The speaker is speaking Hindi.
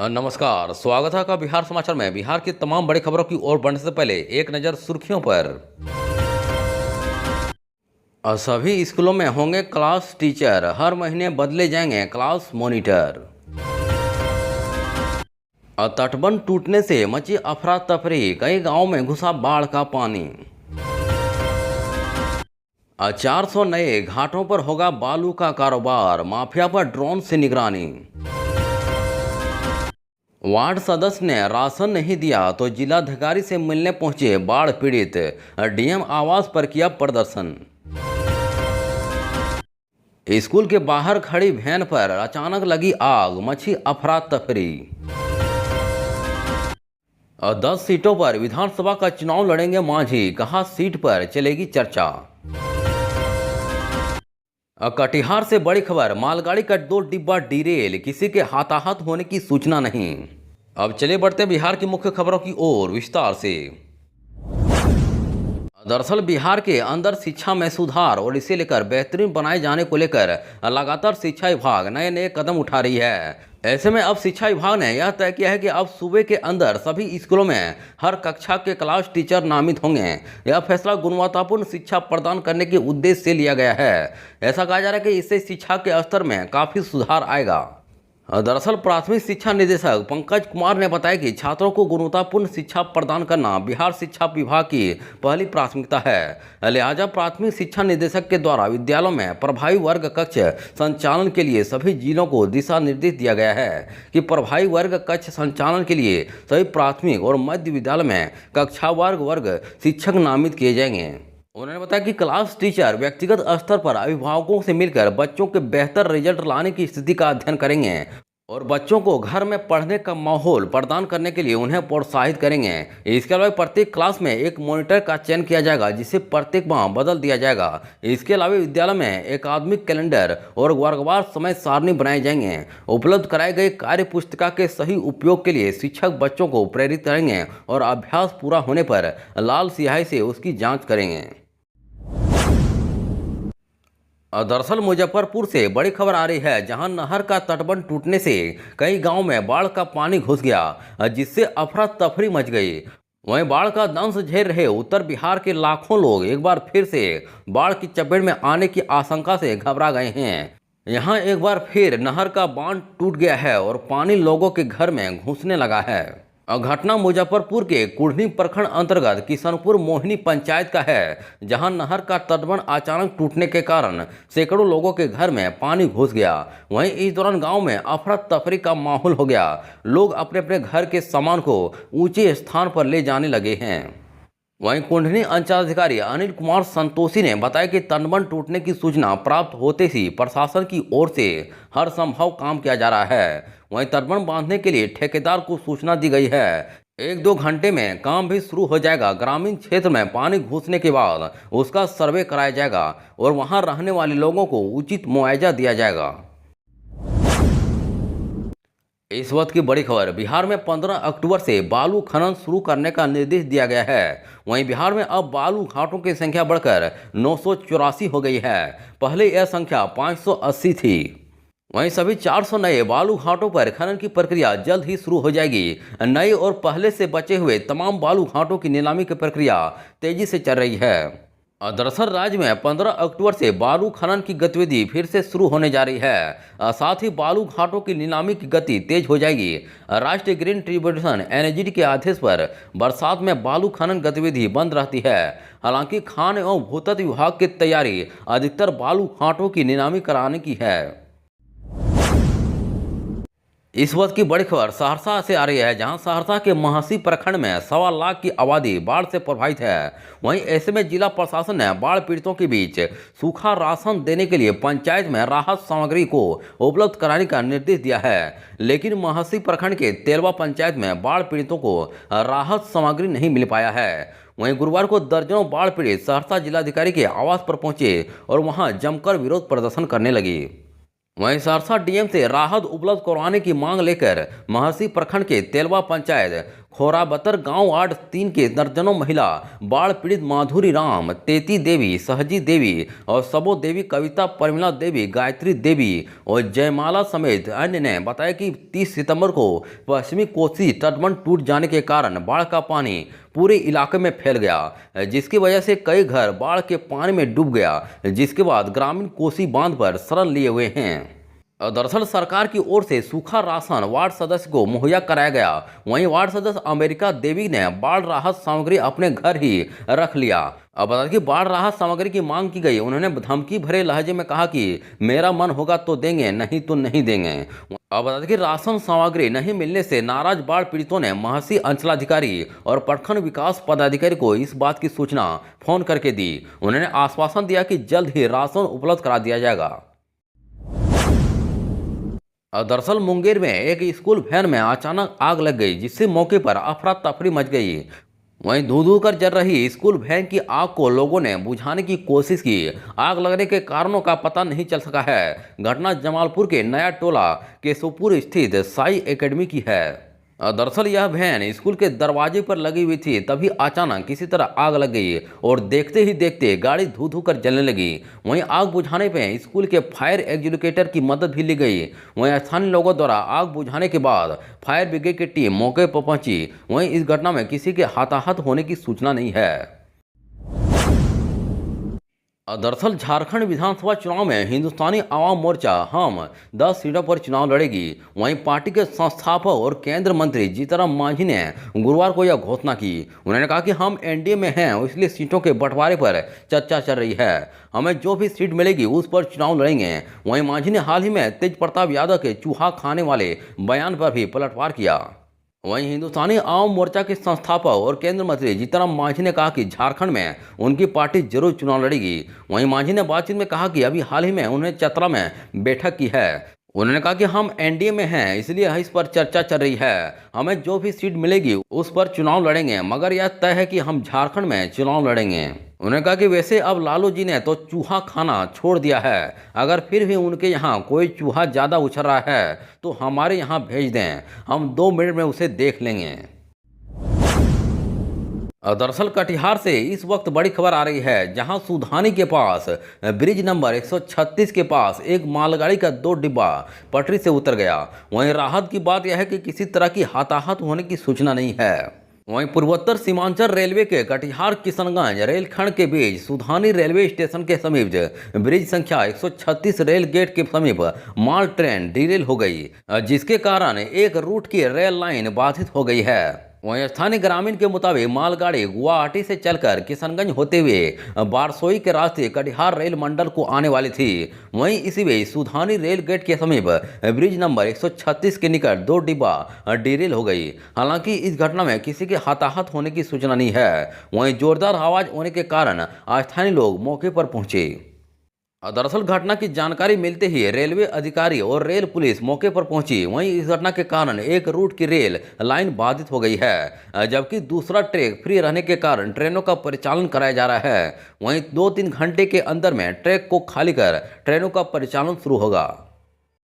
नमस्कार, स्वागत है आपका बिहार समाचार में। बिहार की तमाम बड़ी खबरों की ओर बढ़ने से पहले एक नज़र सुर्खियों पर। सभी स्कूलों में होंगे क्लास टीचर, हर महीने बदले जाएंगे क्लास मॉनिटर। तटबंध टूटने से मची अफरा तफरी, कई गांवों में घुसा बाढ़ का पानी। 400 नए घाटों पर होगा बालू का कारोबार, माफिया पर ड्रोन से निगरानी। वार्ड सदस्य ने राशन नहीं दिया तो जिलाधिकारी से मिलने पहुंचे बाढ़ पीड़ित, डीएम आवास पर किया प्रदर्शन। स्कूल के बाहर खड़ी वैन पर अचानक लगी आग, मची अफरा तफरी। 10 सीटों पर विधानसभा का चुनाव लड़ेंगे मांझी, कहा सीट पर चलेगी चर्चा। कटिहार से बड़ी खबर, मालगाड़ी का 2 डिब्बा डिरेल, किसी के हताहत होने की सूचना नहीं। अब चलिए बढ़ते हैं बिहार की मुख्य खबरों की ओर विस्तार से। दरअसल बिहार के अंदर शिक्षा में सुधार और इसे लेकर बेहतरीन बनाए जाने को लेकर लगातार शिक्षा विभाग नए नए कदम उठा रही है। ऐसे में अब शिक्षा विभाग ने यह तय किया है कि अब सूबे के अंदर सभी स्कूलों में हर कक्षा के क्लास टीचर नामित होंगे। यह फैसला गुणवत्तापूर्ण शिक्षा प्रदान करने के उद्देश्य से लिया गया है। ऐसा कहा जा रहा है कि इससे शिक्षा के स्तर में काफ़ी सुधार आएगा। दरअसल प्राथमिक शिक्षा निदेशक पंकज कुमार ने बताया कि छात्रों को गुणवत्तापूर्ण शिक्षा प्रदान करना बिहार शिक्षा विभाग की पहली प्राथमिकता है। लिहाजा प्राथमिक शिक्षा निदेशक के द्वारा विद्यालयों में प्रभावी वर्ग कक्ष संचालन के लिए सभी जिलों को दिशा निर्देश दिया गया है कि प्रभावी वर्ग कक्ष संचालन के लिए सभी प्राथमिक और मध्य विद्यालय में कक्षावार वर्ग शिक्षक नामित किए जाएंगे। उन्होंने बताया कि क्लास टीचर व्यक्तिगत स्तर पर अभिभावकों से मिलकर बच्चों के बेहतर रिजल्ट लाने की स्थिति का अध्ययन करेंगे और बच्चों को घर में पढ़ने का माहौल प्रदान करने के लिए उन्हें प्रोत्साहित करेंगे। इसके अलावा प्रत्येक क्लास में एक मॉनिटर का चयन किया जाएगा, जिसे प्रत्येक माह बदल दिया जाएगा। इसके अलावा विद्यालय में एकाडमिक कैलेंडर और वर्गवार समय सारणी बनाए जाएंगे। उपलब्ध कराए गए कार्य पुस्तिका के सही उपयोग के लिए शिक्षक बच्चों को प्रेरित करेंगे और अभ्यास पूरा होने पर लाल स्याही से उसकी जाँच करेंगे। दरअसल मुजफ्फरपुर से बड़ी खबर आ रही है, जहां नहर का तटबंध टूटने से कई गांवों में बाढ़ का पानी घुस गया, जिससे अफरा तफरी मच गई। वहीं बाढ़ का दंश झेल रहे उत्तर बिहार के लाखों लोग एक बार फिर से बाढ़ की चपेट में आने की आशंका से घबरा गए हैं। यहां एक बार फिर नहर का बांध टूट गया है और पानी लोगों के घर में घुसने लगा है। घटना मुजफ्फरपुर के कुढ़नी प्रखंड अंतर्गत किशनपुर मोहिनी पंचायत का है, जहां नहर का तटबंध अचानक टूटने के कारण सैकड़ों लोगों के घर में पानी घुस गया। वहीं इस दौरान गांव में अफरा तफरी का माहौल हो गया। लोग अपने अपने घर के सामान को ऊंचे स्थान पर ले जाने लगे हैं। वहीं कुंडनी अंचलाधिकारी अनिल कुमार संतोषी ने बताया कि तटबंध टूटने की सूचना प्राप्त होते ही प्रशासन की ओर से हर संभव काम किया जा रहा है। वहीं तटबंध बांधने के लिए ठेकेदार को सूचना दी गई है। 1-2 घंटे में काम भी शुरू हो जाएगा। ग्रामीण क्षेत्र में पानी घुसने के बाद उसका सर्वे कराया जाएगा और वहां रहने वाले लोगों को उचित मुआवजा दिया जाएगा। इस वक्त की बड़ी खबर, बिहार में 15 अक्टूबर से बालू खनन शुरू करने का निर्देश दिया गया है। वहीं बिहार में अब बालू घाटों की संख्या बढ़कर 984 हो गई है। पहले यह संख्या 580 थी। वहीं सभी 400 नए बालू घाटों पर खनन की प्रक्रिया जल्द ही शुरू हो जाएगी। नए और पहले से बचे हुए तमाम बालू घाटों की नीलामी की प्रक्रिया तेजी से चल रही है। दरअसल राज्य में 15 अक्टूबर से बालू खनन की गतिविधि फिर से शुरू होने जा रही है। साथ ही बालू घाटों की नीलामी की गति तेज हो जाएगी। राष्ट्रीय ग्रीन ट्रिब्यूनल एनजीटी के आदेश पर बरसात में बालू खनन गतिविधि बंद रहती है। हालांकि खान एवं भूतत्व विभाग की तैयारी अधिकतर बालू घाटों की नीलामी कराने की है। इस वक्त की बड़ी खबर सहरसा से आ रही है, जहां सहरसा के महासी प्रखंड में 1.25 लाख की आबादी बाढ़ से प्रभावित है। वहीं ऐसे में जिला प्रशासन ने बाढ़ पीड़ितों के बीच सूखा राशन देने के लिए पंचायत में राहत सामग्री को उपलब्ध कराने का निर्देश दिया है। लेकिन महासी प्रखंड के तेलवा पंचायत में बाढ़ पीड़ितों को राहत सामग्री नहीं मिल पाया है। वहीं गुरुवार को दर्जनों बाढ़ पीड़ित सहरसा जिलाधिकारी के आवास पर पहुंचे और वहां जमकर विरोध प्रदर्शन करने लगे। वहीं सहरसा डीएम से राहत उपलब्ध करवाने की मांग लेकर महर्षि प्रखंड के तेलवा पंचायत खोराबतर गांव वार्ड 3 के दर्जनों महिला बाढ़ पीड़ित माधुरी राम, तेती देवी, सहजी देवी और सबो देवी, कविता, परमिला देवी, गायत्री देवी और जयमाला समेत अन्य ने बताया कि 30 सितंबर को पश्चिमी कोसी तटबंध टूट जाने के कारण बाढ़ का पानी पूरे इलाके में फैल गया, जिसकी वजह से कई घर बाढ़ के पानी में डूब गया, जिसके बाद ग्रामीण कोसी बांध पर शरण लिए हुए हैं। दरअसल सरकार की ओर से सूखा राशन वार्ड सदस्य को मुहैया कराया गया। वहीं वार्ड सदस्य अमेरिका देवी ने बाढ़ राहत सामग्री अपने घर ही रख लिया। अब बता दें कि बाढ़ राहत सामग्री की मांग की गई। उन्होंने धमकी भरे लहजे में कहा कि मेरा मन होगा तो देंगे, नहीं तो नहीं देंगे। अब बता दें कि राशन सामग्री नहीं मिलने से नाराज बाढ़ पीड़ितों ने महसी अंचलाधिकारी और प्रखंड विकास पदाधिकारी को इस बात की सूचना फोन करके दी। उन्होंने आश्वासन दिया कि जल्द ही राशन उपलब्ध करा दिया जाएगा। दरअसल मुंगेर में एक स्कूल वैन में अचानक आग लग गई, जिससे मौके पर अफरा तफरी मच गई। वहीं धू धू कर जल रही स्कूल वैन की आग को लोगों ने बुझाने की कोशिश की। आग लगने के कारणों का पता नहीं चल सका है। घटना जमालपुर के नया टोला केशवपुर स्थित साई एकेडमी की है। दरअसल यह वैन स्कूल के दरवाजे पर लगी हुई थी, तभी अचानक किसी तरह आग लग गई और देखते ही देखते गाड़ी धू धू कर जलने लगी। वहीं आग बुझाने पे स्कूल के फायर एग्जीक्यूटिव की मदद भी ली गई। वहीं स्थानीय लोगों द्वारा आग बुझाने के बाद फायर ब्रिगेड की टीम मौके पर पहुंची। वहीं इस घटना में किसी के हताहत होने की सूचना नहीं है। दरअसल झारखंड विधानसभा चुनाव में हिंदुस्तानी आवाम मोर्चा हम 10 सीटों पर चुनाव लड़ेगी। वहीं पार्टी के संस्थापक और केंद्रीय मंत्री जीतनराम मांझी ने गुरुवार को यह घोषणा की। उन्होंने कहा कि हम एनडीए में हैं, इसलिए सीटों के बंटवारे पर चर्चा चल रही है। हमें जो भी सीट मिलेगी उस पर चुनाव लड़ेंगे। वहीं मांझी ने हाल ही में तेज प्रताप यादव के चूहा खाने वाले बयान पर भी पलटवार किया। वहीं हिंदुस्तानी आवाम मोर्चा के संस्थापक और केंद्रीय मंत्री जीतनराम मांझी ने कहा कि झारखंड में उनकी पार्टी जरूर चुनाव लड़ेगी। वहीं मांझी ने बातचीत में कहा कि अभी हाल ही में उन्होंने चतरा में बैठक की है। उन्होंने कहा कि हम एनडीए में हैं, इसलिए इस पर चर्चा चल रही है। हमें जो भी सीट मिलेगी उस पर चुनाव लड़ेंगे, मगर यह तय है कि हम झारखंड में चुनाव लड़ेंगे। उन्होंने कहा कि वैसे अब लालू जी ने तो चूहा खाना छोड़ दिया है। अगर फिर भी उनके यहाँ कोई चूहा ज़्यादा उछल रहा है तो हमारे यहाँ भेज दें, हम 2 मिनट में उसे देख लेंगे। दरअसल कटिहार से इस वक्त बड़ी खबर आ रही है, जहां सुधानी के पास ब्रिज नंबर 136 के पास एक मालगाड़ी का 2 डिब्बा पटरी से उतर गया। वहीं राहत की बात यह है कि किसी तरह की हताहत होने की सूचना नहीं है। वहीं पूर्वोत्तर सीमांचल रेलवे के कटिहार किशनगंज रेलखंड के बीच सुधानी रेलवे स्टेशन के समीप ब्रिज संख्या 136 रेल गेट के समीप माल ट्रेन डिरेल हो गई, जिसके कारण एक रूट की रेल लाइन बाधित हो गई है। वहीं स्थानीय ग्रामीण के मुताबिक मालगाड़ी गुवाहाटी से चलकर किशनगंज होते हुए बारसोई के रास्ते कटिहार रेल मंडल को आने वाली थी। वहीं इसी बीच सुधानी रेल गेट के समीप ब्रिज नंबर 136 के निकट 2 डिब्बा डिरेल हो गई। हालांकि इस घटना में किसी के हताहत होने की सूचना नहीं है। वहीं जोरदार आवाज होने के कारण स्थानीय लोग मौके पर पहुंचे। दरअसल घटना की जानकारी मिलते ही रेलवे अधिकारी और रेल पुलिस मौके पर पहुंची। वहीं इस घटना के कारण एक रूट की रेल लाइन बाधित हो गई है, जबकि दूसरा ट्रैक फ्री रहने के कारण ट्रेनों का परिचालन कराया जा रहा है। वहीं 2-3 घंटे के अंदर में ट्रैक को खाली कर ट्रेनों का परिचालन शुरू होगा।